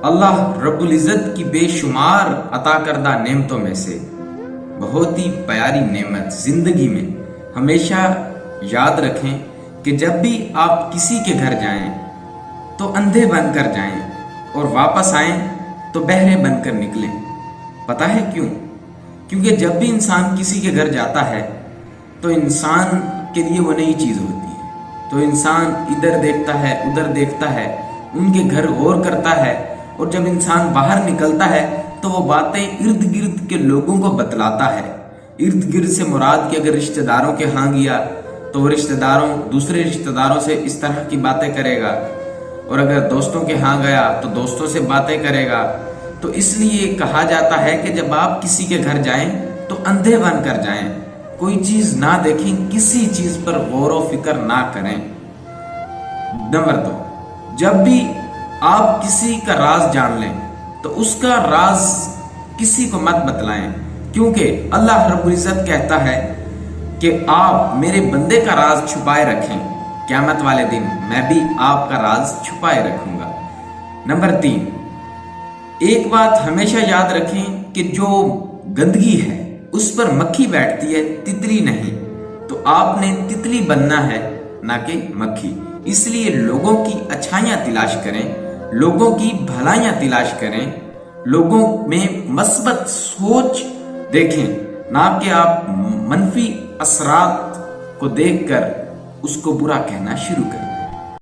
اللہ رب العزت کی بے شمار عطا کردہ نعمتوں میں سے بہت ہی پیاری نعمت زندگی میں ہمیشہ یاد رکھیں کہ جب بھی آپ کسی کے گھر جائیں تو اندھے بن کر جائیں اور واپس آئیں تو بہرے بن کر نکلیں۔ پتہ ہے کیوں؟ کیونکہ جب بھی انسان کسی کے گھر جاتا ہے تو انسان کے لیے وہ نئی چیز ہوتی ہے، تو انسان ادھر دیکھتا ہے ادھر دیکھتا ہے، ان کے گھر غور کرتا ہے، اور جب انسان باہر نکلتا ہے تو وہ باتیں ارد گرد کے لوگوں کو بتلاتا ہے۔ ارد گرد سے مراد کہ اگر رشتہ داروں کے ہاں گیا تو وہ دوسرے رشتہ داروں سے اس طرح کی باتیں کرے گا، اور اگر دوستوں کے ہاں گیا تو دوستوں سے باتیں کرے گا۔ تو اس لیے کہا جاتا ہے کہ جب آپ کسی کے گھر جائیں تو اندھے بن کر جائیں، کوئی چیز نہ دیکھیں، کسی چیز پر غور و فکر نہ کریں۔ نمبر 2، جب بھی آپ کسی کا راز جان لیں تو اس کا راز کسی کو مت بتلائیں، کیونکہ اللہ رب العزت کہتا ہے کہ آپ میرے بندے کا راز چھپائے رکھیں، قیامت والے دن میں بھی آپ کا راز چھپائے رکھوں گا۔ نمبر 3، ایک بات ہمیشہ یاد رکھیں کہ جو گندگی ہے اس پر مکھی بیٹھتی ہے، تتلی نہیں۔ تو آپ نے تتلی بننا ہے نہ کہ مکھی۔ اس لیے لوگوں کی اچھائیاں تلاش کریں، لوگوں کی بھلائیاں تلاش کریں، لوگوں میں مثبت سوچ دیکھیں، نہ کہ آپ منفی اثرات کو دیکھ کر اس کو برا کہنا شروع کریں۔